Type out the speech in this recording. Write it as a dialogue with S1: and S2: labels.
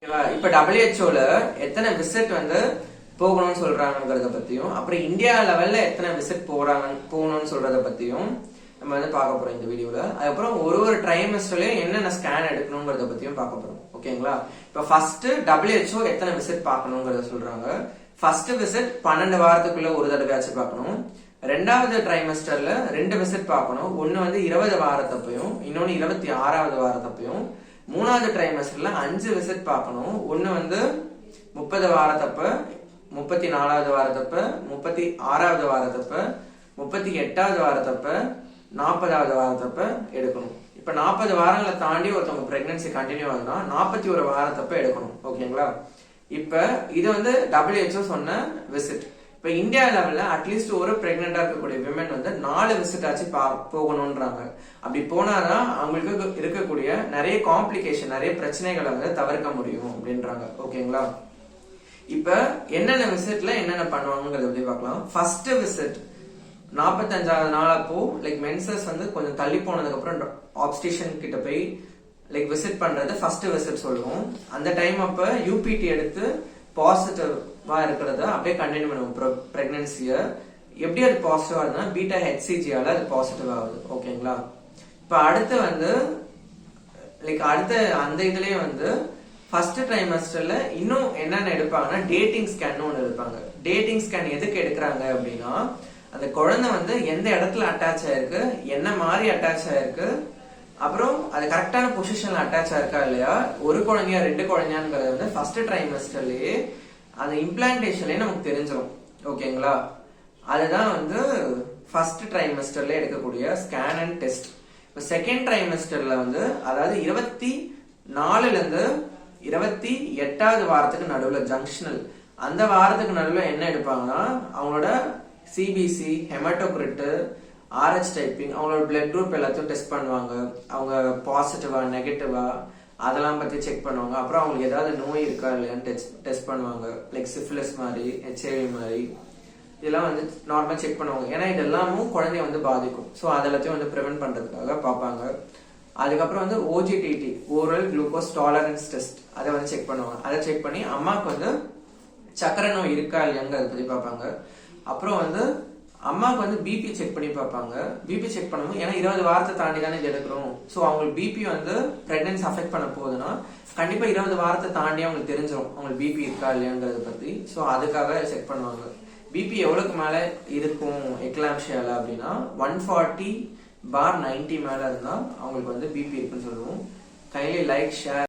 S1: இப்ப WHO எத்தனை visit போகணும்னு சொல்றாங்கிறத பத்தியும் அப்புறம் இந்தியா லெவல்ல எத்தனை விசிட் போகணும்னு சொல்றத பத்தியும் நம்ம பார்க்க போறோம் இந்த வீடியோல. அதுக்கப்புறம் ஒரு ட்ரைமஸ்டர்லயும் என்னென்ன ஸ்கேன் எடுக்கணுங்கிறத பத்தியும் பார்க்க போறோம். ஓகேங்களா? இப்ப ஃபர்ஸ்ட் WHO எத்தனை விசிட் பார்க்கணுங்கிறத சொல்றாங்க. ஃபர்ஸ்ட் விசிட் 12 வாரத்துக்குள்ள ஒரு தடவையாச்சும் பார்க்கணும். ரெண்டாவது ட்ரைமஸ்டர்ல 2 விசிட் பார்க்கணும். ஒன்னு 20 வாரத்தப்பையும் இன்னொன்னு 26வது வாரத்தப்பையும். மூணாவது ட்ரைமஸ்டர்ல 5 விசிட் பார்க்கணும். ஒன்னு 30 வாரத்தப்ப, 34வது வாரத்தப்ப, 36வது வாரத்தப்ப, 38வது வாரத்தப்ப, 40வது வாரத்தப்ப எடுக்கணும். இப்ப 40 வாரங்களை தாண்டி ஒருத்தவங்க பிரெக்னன்சி கண்டினியூ ஆகுதுன்னா 41 வாரத்தப்ப எடுக்கணும். ஓகேங்களா? இப்ப இது WHO சொன்ன விசிட். இப்ப இந்தியா லெவல்ல அட்லீஸ்ட் ஒரு பிரெக்னெண்டா இருக்கக்கூடிய விமன் 4 விசிட் ஆச்சு போகணும்ன்றாங்க. அப்படி போனாதான் அவங்களுக்கு இருக்கக்கூடிய நிறைய காம்ப்ளிகேஷன், நிறைய பிரச்சனைகளை தவிர்க்க முடியும் அப்படின்றாங்க. ஓகேங்களா? இப்ப என்னென்ன விசிட்ல என்னென்ன பண்ணுவாங்கிறத பத்தி பார்க்கலாம். ஃபர்ஸ்ட் விசிட் 45வது நாள் அப்போ மென்சஸ் கொஞ்சம் தள்ளி போனதுக்கு அப்புறம் ஆப்ஸ்டிஷன் கிட்ட போய் விசிட் பண்றது ஃபர்ஸ்ட் விசிட் சொல்லுவோம். அந்த டைம் அப்ப UPT எடுத்து பாசிட்டிவா இருக்கிறத அப்படியே கண்டினியூ பண்ணுவோம் பிரெக்னன்சிய. எப்படி அது பாசிட்டிவா இருந்தா பீட்டா HCGயால அது பாசிட்டிவ் ஆகுது. ஓகேங்களா? இப்ப அடுத்து அடுத்த அந்த இதுலயே ஃபர்ஸ்ட் ட்ரைமஸ்டர்ல இன்னும் என்னென்ன எடுப்பாங்கன்னா டேட்டிங் ஸ்கேன் ஒன்று எடுப்பாங்க. டேட்டிங் ஸ்கேன் எதுக்கு எடுக்கிறாங்க அப்படின்னா அந்த குழந்தை எந்த இடத்துல அட்டாச் ஆயிருக்கு, என்ன மாதிரி அட்டாச் ஆயிருக்கு, அப்புறம் அது கரெக்டான பொசிஷன்ல அட்டாச் ஆயிருக்கா இல்லையா, ஒரு குழந்தையா 2 குழந்தையாங்கிறது ஃபர்ஸ்ட் ட்ரைமஸ்டர்லயே அந்த இம்ப்ளான்டேஷன்லயே நமக்கு தெரிஞ்சிடும். ஓகேங்களா? அதுதான் ஃபர்ஸ்ட் ட்ரைமஸ்டர்ல எடுக்கக்கூடிய ஸ்கேன் அண்ட் டெஸ்ட். இப்போ செகண்ட் ட்ரைமஸ்டர்ல அதாவது 24ல இருந்து 28வது வாரத்துக்கு நடுவுல ஜங்ஷனல் அந்த வாரத்துக்கு நடுவுல என்ன எடுப்பாங்கன்னா அவங்களோட CBC, ஹெமட்டோகிரிட், RH டைப்பிங், அவங்களோட பிளட் குரூப் எல்லாத்தையும் டெஸ்ட் பண்ணுவாங்க. அவங்க பாசிட்டிவா நெகட்டிவா அதெல்லாம் பத்தி செக் பண்ணுவாங்க. அப்புறம் அவங்களுக்கு ஏதாவது நோய் இருக்கா இல்லையான்னு டெஸ்ட் பண்ணுவாங்க. சிஃபிலிஸ் மாதிரி, HIV மாதிரி இதெல்லாம் நார்மலா செக் பண்ணுவாங்க. ஏன்னா இது எல்லாமும் குழந்தைய பாதிக்கும். ஸோ அதெல்லாத்தையும் ப்ரிவென்ட் பண்றதுக்காக பார்ப்பாங்க. அதுக்கப்புறம் OGTT, oral glucose tolerance test, அதை செக் பண்ணுவாங்க. அதை செக் பண்ணி அம்மாவுக்கு சக்கரை நோய் இருக்கா இல்லையாங்கிறத பத்தி பார்ப்பாங்க. அப்புறம் அம்மாவுக்கு BP செக் பண்ணி பார்ப்பாங்க. BP செக் பண்ணும்போது ஏன்னா 20 வாரத்தை தாண்டி தானே இது எடுக்கிறோம். ஸோ அவங்களுக்கு BP பிரெக்னன்சி அஃபெக்ட் பண்ண போகுதுன்னா கண்டிப்பா 20 வாரத்தை தாண்டி அவங்களுக்கு தெரிஞ்சிடும் அவங்களுக்கு BP இருக்கா இல்லையாங்கிறத பத்தி. ஸோ அதுக்காக செக் பண்ணுவாங்க. BP எவ்வளவுக்கு மேல இருக்கும் எக்லாம்ஷியால அப்படின்னா 140/90 மேல இருந்தா அவங்களுக்கு BP இருக்குன்னு சொல்லுவோம். கையில லைக், ஷேர்